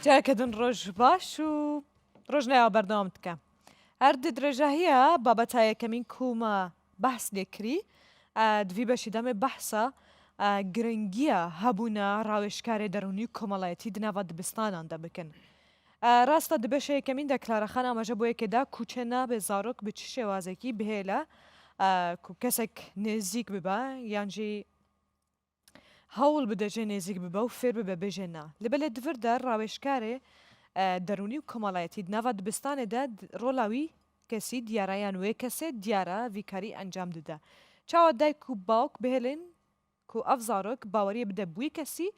جاکەدن ڕۆژ باش و ڕۆژناوە بەردەوام بکە. هەر درێژە هەیە بابەتایەکەمین کومە بەحس لێکری دوی بەشی دەمێ بەحسە گرنگیە هەبوونە ڕاوێژکارێ دەرونی و کۆمەڵایەتی دناوە دبستاناندا بکەن. ڕاستە دبەشە یەکەمین دەکلارەخان ئاماژە بۆ یەکێدا کوچە نابێ زارۆک بچ شێوازێکی بهێلە کەسێک نێزیک ببە یانجی هەوڵ بدەژێ نێزیک ببە و فێر ببە بێژێنا لەبە لێ دڤردا ڕاوێژکارێ دەرونی و کۆمەڵایەتی ناوە دبستانێدا ڕۆلاوی کەسی دیارایان وێ کەسێ دیارە ڤیکاری ئەنجام دەدا چاوە دایک و باوک بهێلن و ئەف زارۆک باوەریە بدە بووی کەسی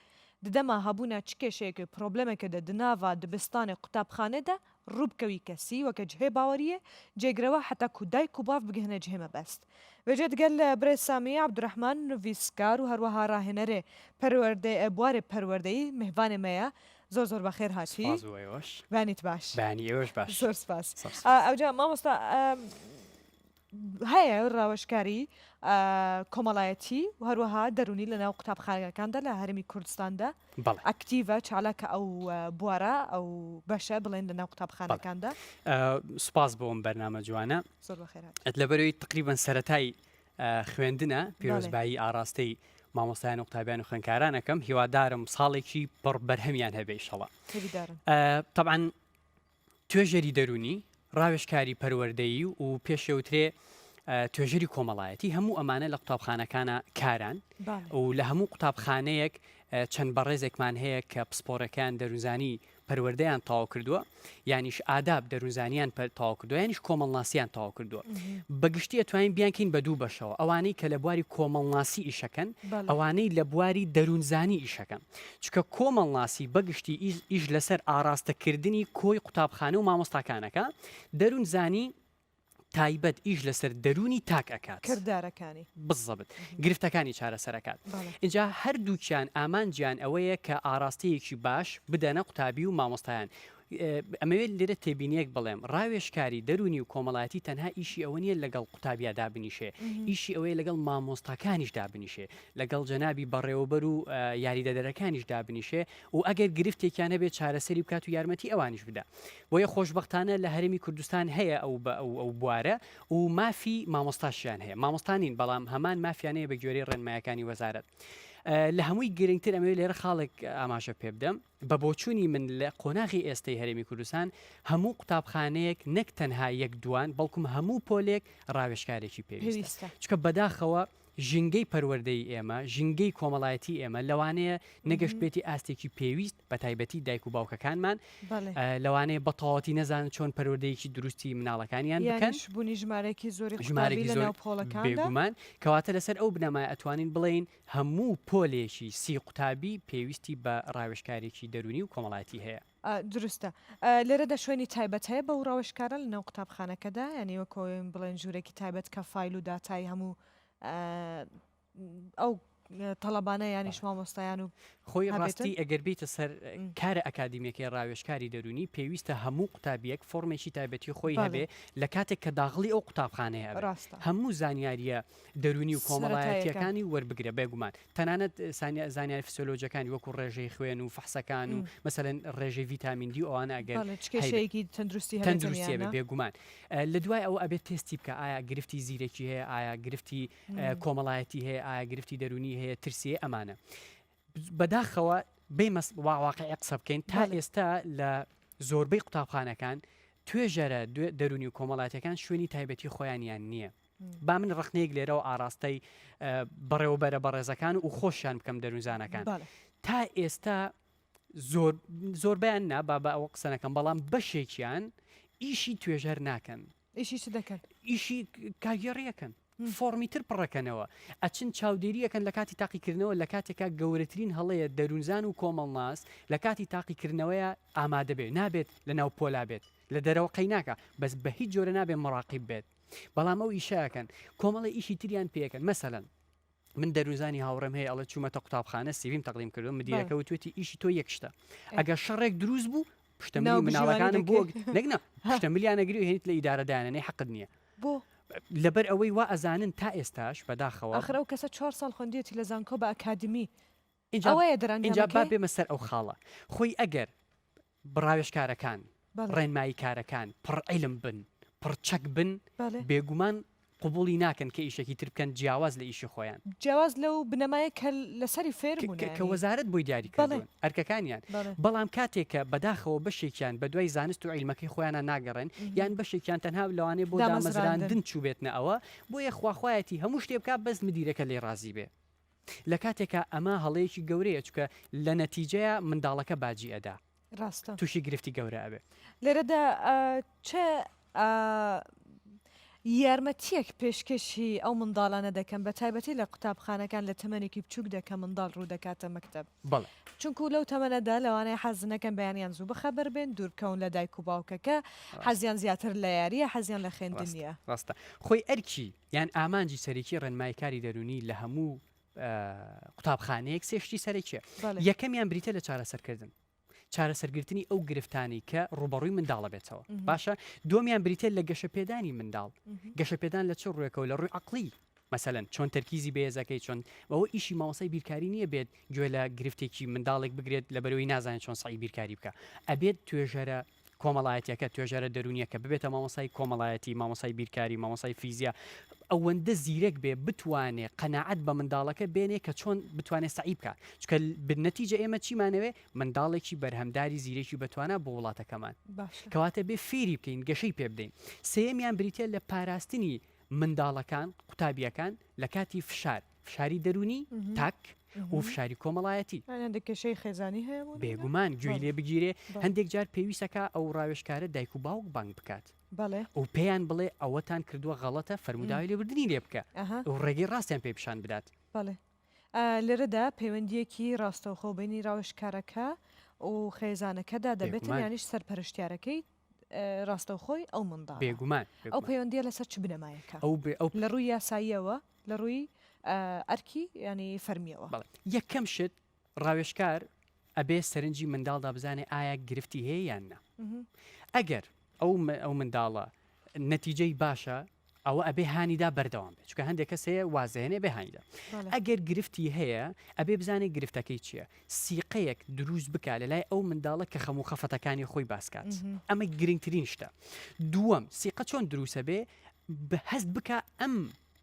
ددەما هەبوونە چ کێشەیەکی پرۆبلەمێکە دە دناوە دبستانێ قوتابخانێدا ڕووبکەوی کەسی وەکە جهێ باوەریە جێگرەوە حتا کو دایک و باف بگەهنە جهێمە بەست. وێژێت گەل لە برێ سامی عەبدوڕەحمان نوڤیسکار و هەروەها ڕاهێنەرێ پەروەردەی بوارێ پەروەردەی میهوانێ مەیە زۆر زۆر بەخێر هاتی بانیت باش بانی ئێوەش باش زۆر سپاس. ئەوجا مامۆستا هەیە ڕاوەژکاری کۆمەڵایەتی و هەروەها دەرونی لە ناو قوتابخانەکاندا لە هەرمی کوردستاندا ئەکتیڤە چالاکە ئەو بوارە ئەو بەشە بڵێن لە ناو قوتابخانەکاندا. سپاس بۆم بەرنامە جوانە زۆر بەخێر ئەت لەبەرەوەی تقریبان سەرەتای خوێندنە پیرۆزبایی ئاراستەی مامۆستایان و قوتابیان و خوێندکارانەکەم هیوادارم ساڵێکی پڕ بەرهەمیان هەبێ ئینشەڵا. طبعاً توێژەری دەرونی ڕاوێژکاری پەروەردەیی و پێشەوترێ توێژەری کۆمەڵایەتی هەموو ئەمانە لە قوتابخانەکانە کاران و لە هەموو قوتابخانەیەک چەند بەڕێزێکمان هەیە کە پسپۆرەکان دەروزانی پەروەردەیان تەواو کردووە یانیش ئاداب دەروزانیان تەواو کردووە یانیش کۆمەڵناسییان تەواو کردووە بەگشتی ئەتوانین بیانکەین بە دوو بەشەوە ئەوانەی کە لە بواری کۆمەڵناسی ئیشەکەن ئەوانەی لە بواری دەروونزانی ئیشەکەن چکە کۆمەڵناسی بەگشتی ئیش لەسەر ئاراستەکردنی کۆی قوتابخانە و مامۆستاکانەکە دەروونزانی تایبەت ئیش لەسەر دەرونی تاک ئەکات کردارەکانی بزەبت گرفتەکانی چارەسەرەکات اینجا هەردووکیان ئامانجیان ئەوەیە کە ئاراستەیەکی باش بدەنە قوتابی و مامۆستایان ئەمەوێت لێرە تێبینیەک بڵێم ڕاوێژکاری دەرونی و کۆمەڵایەتی تەنها ئیشی ئەوە نیە لەگەڵ قوتابیا دابنیشێ ئیشی ئەوەیە لەگەڵ مامۆستاکانیش دابنیشێ لەگەڵ جەنابی بەڕێوەبەر و یاریدەدەرەکانیش دابنیشێ و ئەگەر گرفتێکیان هەبێت چارەسەری بکات و یارمەتی ئەوانیش بدە بۆیە خۆشبەختانە لە هەرمی کوردستان هەیە ئەو بوارە و مافی مامۆستاشیان هەیە مامۆستانین بەڵام هەمان مافیانەیە بە گوێرەی ڕێنمایەکانی وەزارەت لە هەمووی گرنگتر ئەمە لێرە خاڵێک ئاماژە پێ بدەم بە بۆچوونی من لە قۆناغی ئێستەی هەرێمی کوردستان هەموو قوتابخانەیەک نەک تەنها یەک دوان بەڵکوم هەموو پۆلێک ڕاوێژکارێکی پێویستە چکە بەداخەوە ژینگەی پەروەردەی ئێمە ژینگەی کۆمەڵایەتی ئێمە لەوانەیە نەگەشت بێتی ئاستێکی پێویست بە تایبەتی دایک و باوکەکانمان لەوانەیە بەتەواوەتی نەزانن چۆن پەروەردەیەکی دروستی مناڵەکانیان بکەن بوونی ژمارەی زۆری ژمارەی زۆر بێگومان کەواتە لەسەر ئەو بنەمای ئەتوانین بڵێن هەموو پۆلێکی سی قوتابی پێویستی بە ڕاوێژکارێکی دەرونی و کۆمەڵایەتی هەیە. دروستە لێرەدا شوێنی تایبەت هەیە بە ڕاوێژکارە لە ناو قوتابخانەکەدا ینی وەکۆین بڵێن ژوورێکی تایبەت کە فایل و داتای هەموو ئەو تەڵەبانە یانیش مامۆستایان و خۆی ڕاستی ئەگەر بیتە سەر کارە ئەکادیمیەکەی ڕاوێژکاری دەرونی پێویستە هەموو قوتابیەک فۆرمێکی تایبەتی خۆی هەبێ لە کاتێک کە داغڵی ئەو قوتابخانەیە هەموو زانیاریە دەرونی و کۆمەڵایەتیەکانی وەربگرە بێگومان تەنانەت زانیاری فسیۆلۆجیەکانی وەکو ڕێژەی خوێن و فەحسەکان و مەسەلەن ڕێژەی ڤیتامین دی ئەوانە ئەگەر کێشەیەکی تەندروستی بێگومان لە دوای ئەو ئەبێت تێستی بکە ئایا گرفتی زیرەکی هەیە ئایا گرفتی کۆمەڵایەتی هەیە ئایا گرفتی دەرونی هەیە ترسیە ئەمانە بەداخەوە بێمە واقعی قسە بکەین تا ئێستا لە زۆربەی قوتابخانەکان توێژەرە دەرونی و کۆمەڵاتەکان شوێنی تایبەتی خۆیانیان نییە با من ڕخنەیەک لێرەوە ئاراستەی بەڕێوەبەرە بەڕێزەکان و خۆشیان بکەم دەروونزانەکان تا ئێستا زۆربیان نا با بە ئەوە قسەنەکەم بەڵام بەشێکیان ئیشی توێژەر ناکەن ئیشی چ دەکەن ئیشی کاگێڕیەکەن فۆرمی تر پڕەکەنەوە ئەچن چاودێریەکەن لە کاتی تاقیکردنەوە لە کاتێکا گەورەترین هەڵەیە دەروونزان و کۆمەڵناس لە کاتی تاقیکردنەوەیە ئامادە بێت نابێت لە ناو پۆلا بێت لە دەرەوە قەی ناکە بەس بە هیچ جۆرە نابێت مڕاقیب بێت بەڵام ئەو ئیشەکەن کۆمەڵی ئیشی تریان پێەکەن مەسەلەن من دەروونزانی هاوڕێم هەیە ئەڵە چوومەتە قوتابخانە سیڤیم تەقدیم کردو مدیرەکە وتوێتی ئیشی تۆ یەکشتە ئەگەر شەڕێک دروست بوو پشتەمەلی مناڵەکانم بۆ نەگنا پشتەمەلیانەگری و هێنیت لە ئیدارەدانانەی حەقت نییە بۆ لەبەر ئەوەی وا ئەزانن تا ئێستاش بەداخەوە ئەخرە و کەسە 4 ساڵ خوندێتی لە زانکۆ بە ئەکادمی ئەوەیە دەرەنجا با بێمە سەر ئەو خاڵە خۆی ئەگەر ڕاوێژکارەکان ڕێنمایی کارەکان پڕ عیلم بن پڕ چەک بن بێگومان قوبولی ناکەن کە ئیشێکی تر بکەن جیاواز لە ئیشی خۆیان جیاواز لەو بنەمایە کە لەسەری فێربوون کە وەزارەت بۆی دیاریکردن ئەرکەکانیان بەڵام کاتێککە بەداخەوە بەشێکیان بە دوای زانست و عیلمەکەی خۆیانە ناگەڕێن یان بەشێکیان تەنها لەوانێ بۆ دامەزراندن چوبێتنە ئەوە بۆیە خواخوایەتی هەموو شتێ بکات بەس مدیرەکە لێ رازی بێ لە کاتێکە ئەمە هەڵەیەکی گەورەیە چکە لە نەتیجەیە منداڵەکە باجی ئەدا ڕاستە تووشی گرفتی گەورە ئەبێ لێرەدا چه یارمەتیەک پێشکەشی ئەو منداڵانە دەکەن بە تایبەتی لە قوتابخانەکان لە تەمەنێکی بچووک دەکە منداڵ ڕوو دەکاتە مەکتەب بەڵێ چونکو لەو تەمەنەدا لەوانەیە حەزنەکەن بەیانیان زوو بەخەبەر بێن دوورکەون لە دایک و باوکەکە حەزیان زیاتر لە یاریە حەزیان لە خوێندنیە ڕاستە خۆی ئەرکی یان ئامانجی سەرەکی ڕێنماییکاری دەرونی لە هەموو قوتابخانەیەک سێشتی سەرەکیە یەکەمیان بریتە لە چارەسەرکردن چارەسەرگرتنی ئەو گرفتانی کە ڕوبەڕووی منداڵە بێتەوە باشە دومیان بریتە لە گەشەپێدانی منداڵ گەشەپێدان لە چ ڕوێکەوە لە ڕووی عقلی مەسەلەن چۆن تەرکیزی بەهێزەکەی چۆن بەوە ئیشی ماوەسای بیرکاری نییە بێت گوێ لە گرفتێکی منداڵێک بگرێت لە بەرەوەی نازانێت چۆن سعی بیرکاری بکە ئەبێت توێژەرە کۆمەڵایەتەکە توێژەرە دەرونیەکە ببێتە مامۆسای کۆمەڵایەتی مامۆسای بیرکاری مامۆسای فیزیا ئەوەندە زیرەک بێ بتوانێت قەناعەت بە منداڵەکە بێنێ کە چۆن بتوانێت سعی بکە چکە بنەتیجە ئێمە چیمانەوێ منداڵێکی بەرهەمداری زیرێکی بتوانە بۆ وڵاتەکەمان کەواتە بێ فێری بکەین گەشەی پێ بدەین سێمیان بریتە لە پاراستنی منداڵەکان قوتابیەکان لە کاتی فشاری دەرونی تاک و فشاری کۆمەڵایەتی کێشەی خێزانی هەیە بێگومان گوێی لێ بگیرێ هەندێک جار پێویستەکە ئەو ڕاوێژکارە دایک و باوک بانگ بکات و پێیان بڵێ ئەوەتان کردووە غەڵەتە فەرموداوی لێبوردنی لێ بکە و ڕێگەی ڕاستیان پێ پیشان بدات لێرەدا پەیوەندیەکی ڕاستەوخۆ بینی ڕاوێژکارەکە و خێزانەکەدا دەبێتن یانیش سەرپەرشتیارەکەی ڕاستەوخۆی ئەو منداڵ بێگومان ئەو پەیوەندیە لەسەر چ بنەمایەکە لە ڕووی یاساییەوە لە ڕووی ئەرکی ینی فەرمیەوە یەکەم شت ڕاوێژکار ئەبێ سەرنجی منداڵدا بزانێ ئایا گرفتی هەیە یان نە ئەگەر ئەو منداڵە نەتیجەی باشە ئەوە ئەبێ هانیدا بەردەوام بێت چکە هەندێک کەس هەیە وازەهێنێ بێ هانیدا ئەگەر گرفتی هەیە ئەبێ بزانێت گرفتەکەی چییە سیقەیەک دروست بکە لە لای ئەو منداڵە کە خەموو خەفەتەکانی خۆی باسکات ئەمە گرنگترین شتە دووەم سیقە چۆن دروستە بێ هەست بکە ئەم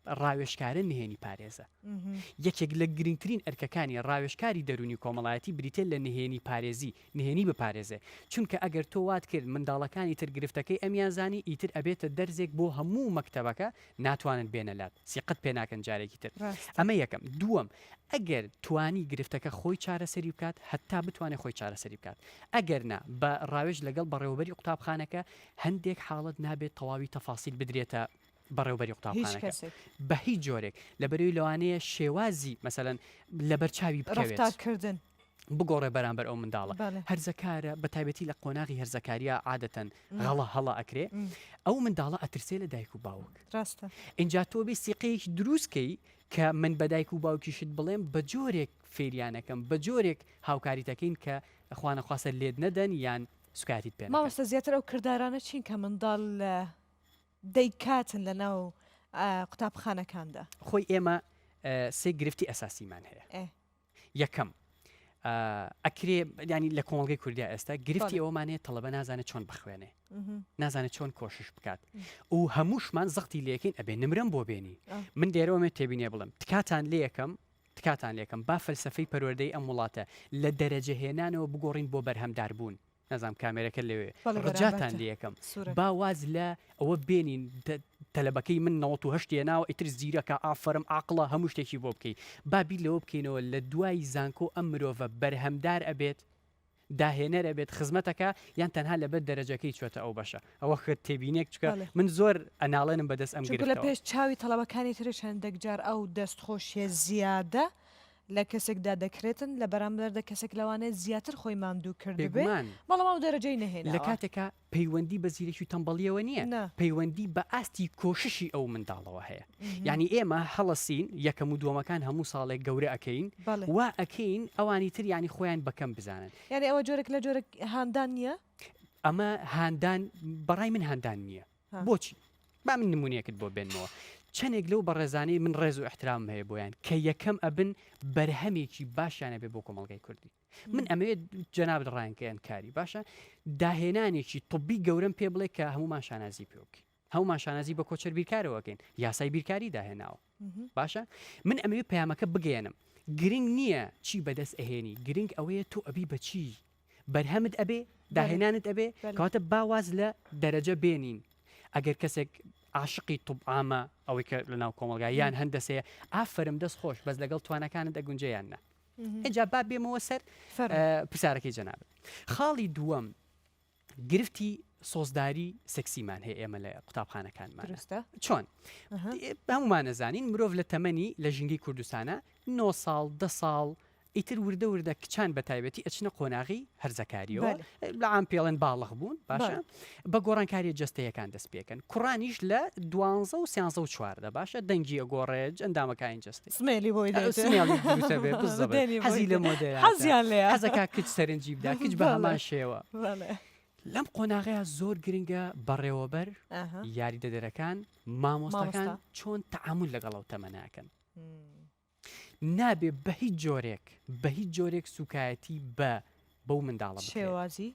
ڕاوێژکارە نهێنی پارێزە یەکێک لە گرنگترین ئەرکەکانی ڕاوێژکاری دەرونی کۆمەڵایەتی بریتێ لە نهێنی پارێزی نهێنی بپارێزێ چونکە ئەگەر تۆ وات کرد منداڵەکانی تر گرفتەکەی ئەمیان زانی ئیتر ئەبێتە دەرزێک بۆ هەموو مەکتەبەکە ناتوانن بێنەلات سیقت پێ ناکەن جارێکی تر ئەمە یەکەم دووەم ئەگەر توانی گرفتەکە خۆی چارەسەری بکات هەتا بتوانێت خۆی چارەسەری بکات ئەگەر نا بە ڕاوێژ لەگەڵ بەڕێوەبەری قوتابخانەکە هەندێک حاڵت نابێت تەواوی تەفاسیل بدرێتە بەڕێوبەری قوتابخانەکە بە هیچ جۆرێک لە بەروی لەوانەیە شێوازی مەسەلەن لە بەرچاوی ڕەفتارکردن بگۆڕێ بەرامبەر ئەو منداڵە هەرزەکارە بە تایبەتی لە قۆناغی هەرزەکاریە عادەتەن هەڵا ئەکرێ ئەو منداڵە ئەترسێ لە دایک و باوک ڕاستە اینجا تۆ بێ سیقەیەکی دروستکەی کە من بە دایک و باوکیشت بڵێم بە جۆرێک فێریانەکەم بە جۆرێک هاوکاریتەکەین کە خوانەخواسە لێت نەدەن یان سوکاتیت پێ مامۆستا زیاتر ئەو کردارانە چین کە منداڵ دەیکاتن لە ناو قوتابخانەکاندا خۆی ئێمە سێ گرفتی ئەساسیمان هەیە یەکەم ئەکرێ ینی لە کۆمەڵگەی کوردیا ئێستا گرفتی ئەومانەیە تەڵەبە نازانێت چۆن بخوێنێ نازانێت چۆن کۆشش بکات و هەمووشمان زەختی لەکەین ئەبێ نمرم بۆ بێنی من دێرەوەمە تێبینێ بڵم تکاتان لێکم با فەلسەفەی پەروەردەی ئەم وڵاتە لە دەرەجە هێنانەوە بگۆڕین بۆ بەرهەمداربوون نەزانام کامێرەکە لەوێ ڕجاتان لەکەم با واز لە ئەوە بێنین تەلەبەکەی من 98 ناوە ئیتر زیرەکە ئافرم عاقڵە هەموو شتێکی بۆ بکەیت بابی لەوە بکەینەوە لە دوای زانکۆ ئەم مرۆڤە بەرهەمدار ئەبێت داهێنەر ئەبێت خزمەتەکە یان تەنها لەبەر دەرەجەکەی چۆتە ئەو بەشە ئەوە خت تێبینێک چکە من زۆر ئەناڵێنم بەدەست ئەم لە پێش چاوی تەڵەبەکانی ترش هەندێک جار ئەو دەستخۆشیە زیادە لە کەسێکدا دەکرێتن لە بەرامبەردە کەسێک لەوانێت زیاتر خۆی ماندوو کردبێ بەڵام ئەو دەرەجەی نەهێنا لە کاتێکە پەیوەندی بە زیرێکی و تەمبەڵیەوە نییە پەیوەندی بە ئاستی کۆششی ئەو منداڵەوە هەیە یعنی ئێمە هەڵەسین یەکەم و دووەمەکان هەموو ساڵێک گەورە ئەەکەین وا ئەکەین ئەوانی تر ینی خۆیان بەکەم بزانن یعنی ئەوە جۆرێک لە جۆرە هاندان نییە ئەمە هاندان بەڕای من هاندان نییە بۆچی با من نمونونەکەت بۆ بێنمەوە چەندێک لەو بەڕێزانەی من ڕێز و احترام هەیە بۆیان کە یەکەم ئەبن بەرهەمێکی باشیانە بێ بۆ کۆمەڵگەی کوردی من ئەمەوێت جەناب ڕانکەیان کاری باشە داهێنانێکی طبی گەورم پێ بڵێ کە هەمومان شانازی پێوکی هەمومان شانازی بە کۆچەر بیرکارەوەکەین یاسای بیرکاری داهێناوە باشە من ئەمەوێت پەیامەکە بگەێنم گرنگ نییە چی بەدەست ئەهێنی گرنگ ئەوەیە تۆ ئەبی بەچی بەرهەمت ئەبێ داهێنانت ئەبێ کەواتە باواز لە دەرەجە بێنین ئەگەر کەسێک عاشقی توبعامە ئەوەی کە لەناو کۆمەلگای یان هەندەسەیە ئافرم دەست خۆش بەس لەگەڵ توانەکانت دەگونجەیاننا ئەجا با بێمەوە سەر پرسیارەکەی جەنابێت خاڵی دووەم گرفتی سۆزداری سەکسیمان هەیە ئێمە لە قوتابخانەکانمان چۆن هەمومان نەزانین مرۆڤ لە تەمەنی لە ژینگەی کوردستانە 9 ساڵ 10 ساڵ ئیتر وردە وردە کچان بە تایبەتی ئەچنە قۆناغی هەرزەکاریەوە لە عام پێڵێن باڵغ بوون باشە بە گۆڕانکاری جەستەیەکان دەست پێکەن کوڕانیش لە 12 و 13 و 14 باشە دەنگی ئەگۆڕێ ئەندامەکانی جستی سمێلی بۆی حەزی لە مۆدێ حەزیان لێ حەزەکە کچ سەرنجی بدا کچ بە هەمان شێوە لەم قۆناغەیە زۆر گرنگە بەڕێوەبەر یاری دەدەرەکان مامۆستاکان چۆن تەعامل لەگەڵ تەمەناکەن نابێ بە هیچ جۆرێک سوکایەتی بەو منداڵە شێوازی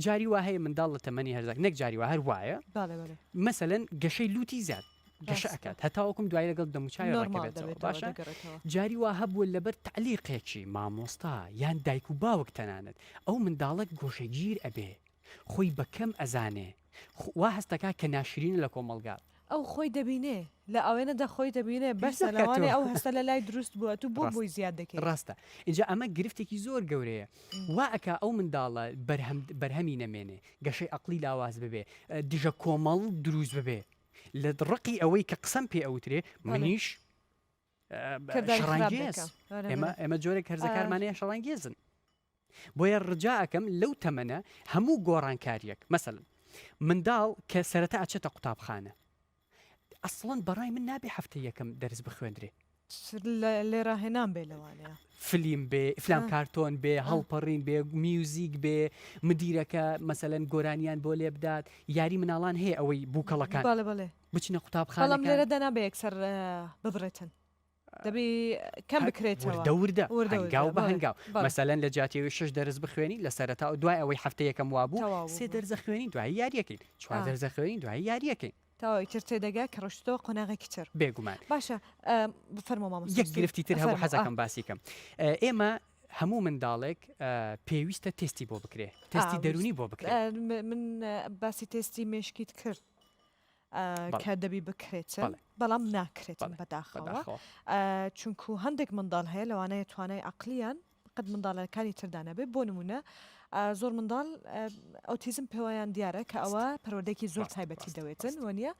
جاری وا هەیە منداڵ لە تەمەنی هەرزاک نەک جاری وا هەر وایە مەسەلەن گەشەی لوتی زیاد گەشە ئەکات هەتاوەکم دوای لەگەڵ دەموچای ڕەکەبێتەوە باشە جاری وا هەبووە لەبەر تعلیقێکی مامۆستا یان دایک و باوک تەنانەت ئەو منداڵک گۆشەگیر ئەبێ خۆی بەکەم ئەزانێ وا هەستەکە کە ناشرینە لە کۆمەلگات ئەو خۆی دەبینێ لە ئەوێنە دەخۆی دەبینێ بەسە لەوانێ ئەو هەستە لە لای دروست بووە تو بۆ بۆی زیاد دەکەیت ڕاستە اینجا ئەمە گرفتێکی زۆر گەورەیە وا ئەکا ئەو منداڵە بەرهەمی نەمێنێ گەشەی عەقلی لاواز ببێ دژە کۆمەڵ دروست ببێ لە ڕقی ئەوەی کە قسەم پێ ئەوترێ منیش شەڕانگێز ئێمە جۆرێک هەرزەکارمانەیە شەڕانگێزن بۆیە ڕجا ئەەکەم لەو تەمەنە هەموو گۆڕانکاریەک مەسەڵەن منداڵ کە سەرەتا ئەچێتە قوتابخانە ئەسڵەن بەڕای من نابێ هەفتە یەکەم دەرس بخوێندرێ لێڕاهێنان بێ لەوانەیە فلیم بێ فلام کارتۆن بێ هەڵپەڕین بێ میوزیک بێ مدیرەکە مەسەلەن گۆرانیان بۆ لێ بدات یاری مناڵان هەیە ئەوەی بووکەڵەکان بچینە قوتابخانە بەڵام لێرە دەنابێ یەکسەر ببڕێتن دەبی کەم بکرێتەوە وردە هەنگاو بە هەنگاو مەسەلەن لە جاتیەوەی 6 دەرس بخوێنی لە سەرەتا و دوای ئەوەی هەفتە یەکەم وابوو 3 دەرزە خوێنی دوای یاریەکەین 4 دەرزە خوێنی دوای یاریەکەین تاوای تر تێدەگا کە ڕۆشتەوە قۆناغێکی تر بێگومان باشە فەرمۆ مامۆستا یەک گرفتی تر هەبوو حەزەکەم باسیکەم ئێمە هەموو منداڵێک پێویستە تستی بۆ بکرێ تستی دەرونی بۆ بکرێت من باسی تستی مێشکیت کرد کە دەبی بکرێتن بەڵام ناکرێتن بەداخەوە چونکو هەندێک منداڵ هەیە لەوانەیە توانای عەقلیان قەت منداڵەکانی تردانە بێ بۆ نمونە زۆر منداڵ ئۆتیزم پێوەیان دیارە کە ئەوە پەروەردەیەکی زۆر تایبەتی دەوێتن وانە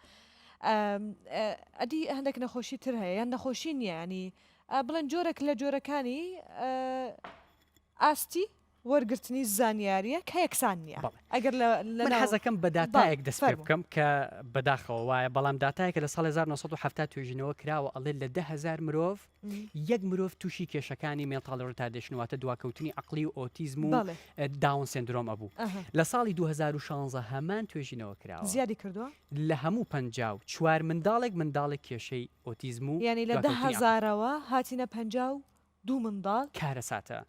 ئەدی هەندێک نەخۆشی تر هەیە یان نەخۆشی نییە ینی بڵێن جۆرێک لە جۆرەکانی ئاستی وەرگرتنی زانیاریە کە یەکسان نییە ئەگەر من حەزەکەم بە داتایەک دەست پێ بکەم کە بەداخەوە وایە بەڵام داتایەکە لە ساڵ 1970 توێژینەوە کراوە ئەڵێ لە 10,000 مرۆڤ یەک مرۆڤ تووشی کێشەکانی مێنتاڵ ڕتاردێشنواتە دواکەوتنی عەقلی و ئۆتیزم و داون سندرۆم ئەبوو لە ساڵی 2016 هەمان توێژینەوە کراوە زیادی کردووە لە هەموو 54 منداڵێک کێشەی ئۆتیزم و یعنی لە 10,000ەوە هاتینە 52 منداڵ کارەساتە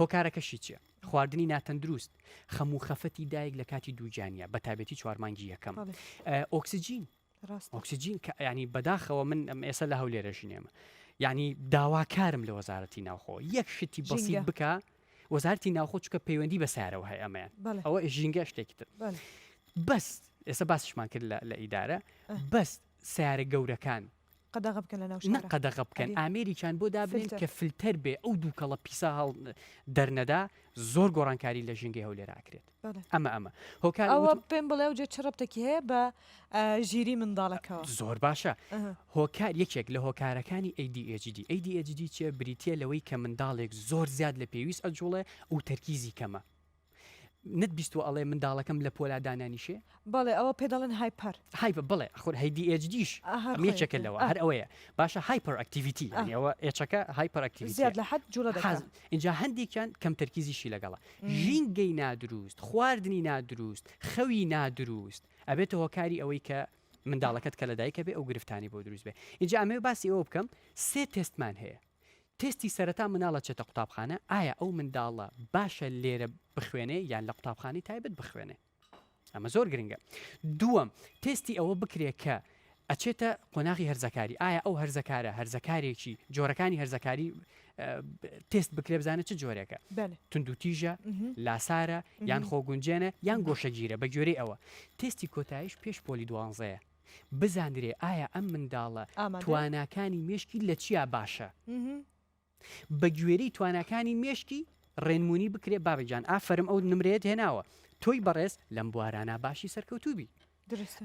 هۆکارەکەشی چییە؟ خواردنی ناتەندروست خەموو خەفەتی دایک لە کاتی دووجانیە بە تایبەتی 4 مانگی یەکەم ئۆکسسیجین ینی بەداخەوە من ئێستا لە هەولێرەژی نێمە ینی داواکارم لە وەزارەتی ناوخۆ یەک شتی بەسیت بکە وەزارەتی ناوخۆ چکە پەیوەندی بە سارەوە هەیە ئەمەیان ئەوە ژینگە شتێکی تر بەست ئێستا باسیشمان کرد لە ئیدارە بەست سیارە گەورەکان قەدەغە بکەن ئامێریکان بۆ دابنێن کە فلتەر بێ ئەو دووکەڵە پیسا هەڵ دەرنەدا زۆر گۆڕانکاری لە ژینگەی هەولێراکرێت ئەمە ئەوە پێم بڵێ و جێ چڕبتێکی هەیە بە ژیری منداڵەکەەوە زۆر باشە هۆکار یەکێک لە هۆکارەکانی ADHD چیە بریتە لەوەی کە منداڵێک زۆر زیاد لە پێویست ئەجوڵێ و تەرکیزی کەمە نت بیستو ئەڵێ منداڵەکەم لە پۆلا دانانیشێ بەڵێ ئەوە پێدەڵێن هایپەر بڵێ خۆر ADHDش یەکێکە لەوە هەر ئەوەیە باشە هایپەر ئەکتیڤیتی ئەوە ئێچەکە هایپەر ئەکتیڤیتی زیاد لە حەد جوڵە دەکات اینجا هەندێکیان کەم تەرکیزیشی لەگەڵە ژینگەی نادروست خواردنی نادروست خەوی نادروست ئەبێتە هۆکاری ئەوەی کە منداڵەکەت کە لەدایکە بێ ئەو گرفتانی بۆ دروست بێ اینجا ئەمێ باسی ئەوە بکەم سێ تستمان هەیە تستی سەرەتا مناڵە چێتە قوتابخانە ئایا ئەو منداڵە باشە لێرە بخوێنێ یان لە قوتابخانی تایبەت بخوێنێ ئەمە زۆر گرنگە دووەم تستی ئەوە بکرێت کە ئەچێتە قۆناغی هەرزەکاری ئایا ئەو هەرزەکارە هەرزەکارێکی جۆرەکانی هەرزەکاری تست بکرێ بزانە چ جۆرێکە تونندوتیژە لاسارە یان خۆگونجێنە یان گۆشەگیرە بە گوێرەی ئەوە تستی کۆتاییش پێش پۆلی دوانزەیە بزانرێ ئایا ئەم منداڵە تواناکانی مێشکی لە چیا باشە بە گوێرەی تواناکانی مێشکی ڕێنمونی بکرێ بابەجان ئافرم ئەو نمرێت هێناوە تۆی بەڕێز لەم بوارانە باشی سەرکەوتوبی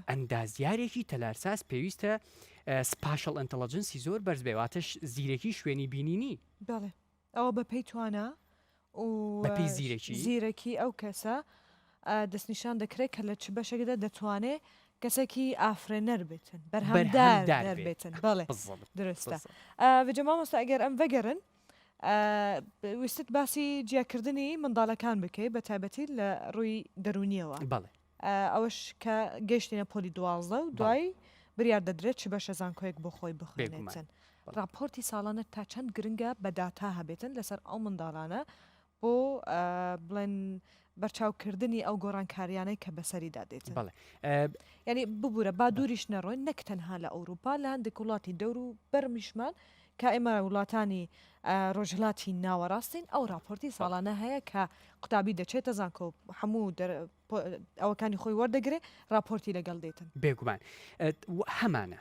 ئەندازیارێکی تەلارساز پێویستە سپاشل ئەنتەلەجنسی زۆر بەرز بێواتەش زیرەکی شوێنی بینینی ئەوە بەپێی توانە بەپی زیرەکی ئەو کەسە دەستنیشان دەکرێت کە لە چ بەشێکدا دەتوانێت کەسێکی ئافرێنەر بێتن بەرهەمدار بێتن بەڵێ درستە بجە مامۆستا ئەگەر ئەم بەگەرن ویستت باسی جیاکردنی منداڵەکان بکەی بە تایبەتی لە ڕووی دەرونیەوە ئەوەش کە گەشتینە پۆلی دوازدە و دوای بریار دەدرێت چ بەشە زانکۆیەک بۆ خۆی بخوێنێتن راپۆرتی ساڵانە تا چەند گرنگە بە داتا هەبێتن لەسەر ئەو منداڵانە بۆ بڵێن بەرچاوکردنی ئەو گۆڕانکاریانەی کە بەسەریدا دێتن ینی ببوورە با دووریش نەڕۆین نەک تەنها لە ئەوروپا لە هەندێک وڵاتی دەور و بەرمیشمان کە ئێمە وڵاتانی ڕۆژهڵاتی ناوەڕاستین ئەو راپۆرتی ساڵانە هەیە کە قوتابی دەچێتە زانکۆ هەموو ئەوەکانی خۆی وەردەگرێ راپۆرتی لەگەڵ دێتن بێگومان هەمانە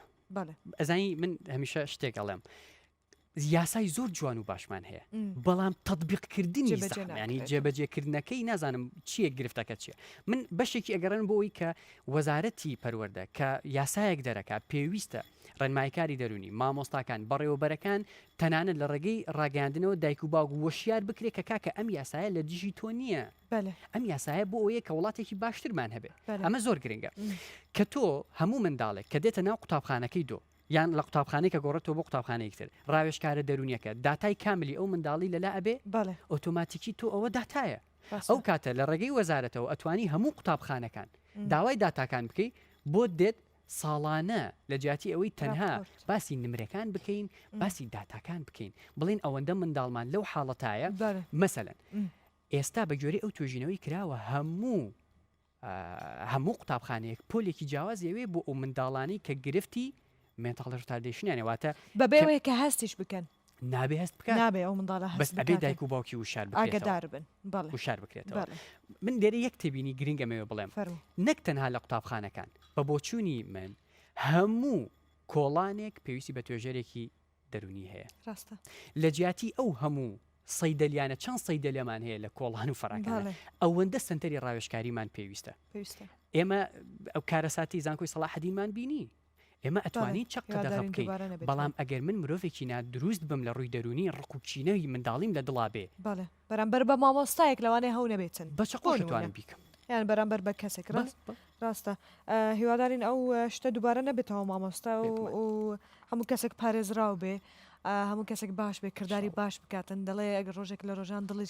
ئەزانی من هەمیشە شتێک ئەڵێم یاسای زۆر جوان و باشمان هەیە بەڵام تەطبیقکردنی ینی جێبەجێکردنەکەی نازانم چیە گرفتەکە چیە من بەشێکی ئەگەڕن بۆەوەی کە وەزارەتی پەروەردە کە یاسایەک دەرەکە پێویستە ڕێنماییکاری دەرونی مامۆستاکان بەڕێوەبەرەکان تەنانەت لە ڕێگەی ڕاگەاندنەوە دایک و باوک وەشیار بکرێت کە کاکە ئەم یاسایە لە دژی تۆ نییە ئەم یاسایە بۆ ئەوەیە کە وڵاتێکی باشترمان هەبێت ئەمە زۆر گرنگە کە تۆ هەموو منداڵێک کە دێتە ناو قوتابخانەکەی دۆ یان لە قوتابخانەی کە گۆڕێتەوە بۆ قوتابخانەیەکتر ڕاوێژکارە دەرونیەکە داتای کاملی ئەو منداڵی لەلا ئەبێ ئۆتۆماتیکی تۆ ئەوە داتایە ئەو کاتە لە ڕێگەی وەزارەتەوە ئەتوانی هەموو قوتابخانەکان داوای داتاکان بکەیت بۆ دێت ساڵانە لە جیاتی ئەوەی تەنها باسی نمرەکان بکەین باسی داتاکان بکەین بڵین ئەوەندە منداڵمان لەو حاڵەتایە مەسەلەن ئێستا بە گوێرەی ئەو توێژینەوەی کراوە هەموو قوتابخانەیەک پۆلێکی جیاوازیەوێ بۆ ئەو منداڵانی کە گرفتی mental retardation واتە بەبێەوەی کە هەستیش بکەن نابێ هەست بکە نابێ ئەو منداڵە بەس ئەبێ دایک و باوکی وشار ئاگدار بن وشار بکرێتەوە من لێرە یەک تێبینی گرنگەمەوە بڵێم نەک تەنها لە قوتابخانەکان بە بۆچوونی من هەموو کۆڵانێک پێویستی بە توێژەرێکی دەرونی هەیە لە جیاتی ئەو هەموو سەیدەلیانە چەند سەیدەلێمان هەیە لە کۆڵان و فەڕەکان ئەوەندە سنتەری ڕاوێژکاریمان پێویستە ئێمە ئەو کارەساتی زانکۆی سەلاحەدینمان بینی ئێمە ئەتوانین چەق قەدەغە بکەین بەڵام ئەگەر من مرۆڤێکی نادروست بم لە ڕووی دەرونی ڕقوچینەوەی منداڵیم لە دڵا بێ بەرامبەر بە مامۆستایەک لەوانەیە هەو نەبێتن بە چ قۆشتوانم بیکەم یان بەرامبەر بە کەسێک ڕاستە هیوادارین ئەو شتە دووبارە نەبێتەوە مامۆستا و هەموو کەسێک پارێزراو بێ هەموو کەسێک باش بێ کردداری باش بکاتن دەڵێ ئەگەر ڕۆژێک لە ڕۆژان دڵی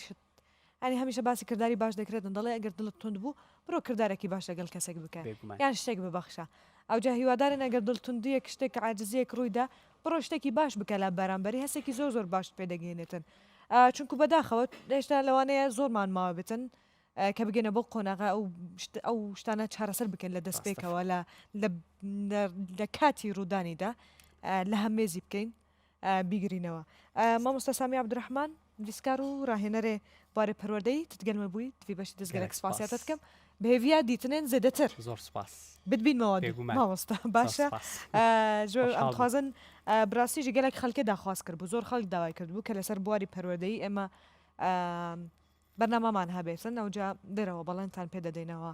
ئەنی هەمیشە باسی کردداری باش دەکرێتن دەڵێ ئەگەر دڵت تند بوو بڕۆ کردارێکی باش لەگەڵ کەسێک بکە یان شتێک ببەخشە ئەوجا هیوادارن ئەگەر دڵتوندیەک شتێک عاجزیەک ڕوویدا بڕۆ شتێکی باش بکە لە بەرامبەری هەسێکی زۆر باش پێدەگەێنێتن چونکو بەداخەوە هێشتا لەوانەیە زۆرمان ماوە بێتن کە بگەنە بۆ قۆناغا ئەو شتانە چارەسەر بکەن لە دەستپێکەوە لە کاتی ڕوودانیدا لە هەمێزی بکەین بیگرینەوە مامۆستا سامی عەبدوڕەحمان دیسکار و ڕاهێنەرێ بارێ پەروەردەی تتگەلمە بووی توی بەشی دەستگەرێک سپاسیاتە دەکەم بهێویا دیتنێن زێدەتر زۆر سپاس بتبینەوە مامۆستا باشە ئەمخوازن براسیژی گەلێک خەڵکێ داخواست کرد بوو زۆر خەڵک داوای کرد بوو کە لەسەر بواری پەروەردەی ئێمە بەرنامەمان هەبێتن ئەوجا دەرەوە بەڵێنتان پێدەدەینەوە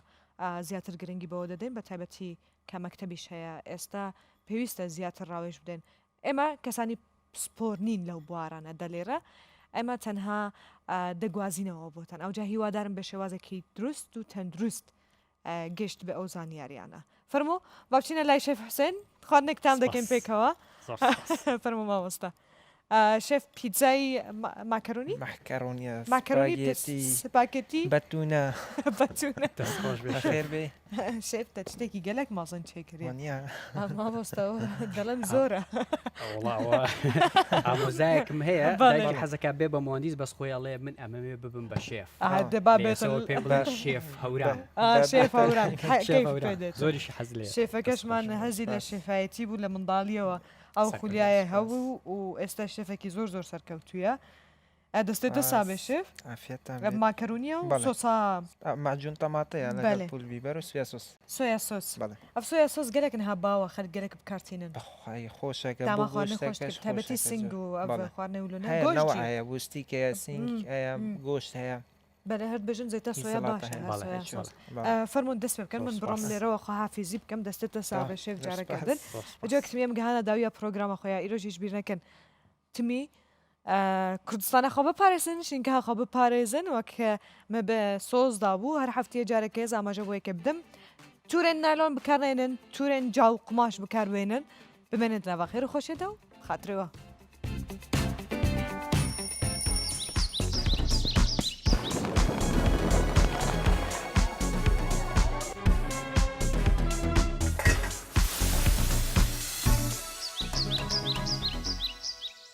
زیاتر گرنگی بەوە دەدەین بە تایبەتی کە مەکتەبیش هەیە ئێستا پێویستە زیاتر ڕاوێژ بدەین ئێمە کەسانی سپۆر نین لەو بوارانە دەلێرە ئەمە تەنها دەگوازینەوە بۆتان ئەوجا هیوادارم بە شێوازێکی دروست و تەندروست گەشت بە ئەو زانیاریانە فەرموو باچینە لای شێف حوسێن خواردنێکتان دەکەین پێکەوە فەرموو مامۆستا شێف پیتزای ماکەرۆنی محکەڕۆنیە ماکەرۆنی سپاگێتی بەتونە بەچوونە خۆش بێ خێر بێ شێف تە شتێکی گەلک مازن چێکردی وانە مامۆستەوە دەڵێن زۆرە ئامۆزایەکم هەیە بەڵێ. دایکی حەزەکە بێ بە مهندیس بەس خۆیاڵێ من ئەمەوێ ببم بە شێف دەبا بێت لێسەوە پێم بڵێن شێف هەورام شێف هەورام شێف هەورام. زۆریشی حەز لێ شێفەکەشمان هەزی لە شێفایەتی بوو لە منداڵیەوە ئەو خولیایە هەبوو و ئێستا شێفێکی زۆر زۆر سەرکەوتویە دەستێتە سابێ شێف ئافێتان ماکەرونیە و بەڵێ. سۆسا ماجون تەماتەیە بەڵێ. لەگەڵ پول بیبەر و سویا سۆس سۆیا سۆس بەڵێ ئەف سۆیا سۆس گەلێکن هەباوە خەر گەلێک بکارتێنن بەخوای خۆشەکە تاما خواردنە خۆش کرد تایبەتی سنگ و ئەف بەڵێ. خواردنە وولۆنە هەیە نەوە گۆشتی هەیە وستیکەیە سنگ هەیە گۆشت هەیە بەلێ هەر بژن زەیتە سۆیا سەڵاتە باشە هەیە. هە بەڵێ، سۆیا هیچ سۆس بەڵێ. فەرمون دەست پێ بکەن من بڕۆم سپاس. لێرەوە خۆ حافیزی بکەم دەستێتە سابە شێف جارەکردن سپاس. بەجا کتمیم گەهانە داویە پرۆگرامە خۆیان ئیرۆژیش بیر نەکەن تمی کوردستانە خۆ بپارێزن شینکە خۆ بپارێزن وەک مە بە سۆزدا بوو هەر هەفتەیە جارەکەی ئاماژە بۆیکە بدەم تورێن نایلۆن بکارێنن تورێن جاو قماش بکاربێنن بمێنێت ناوەخێر و خۆشێتە و خاترەوە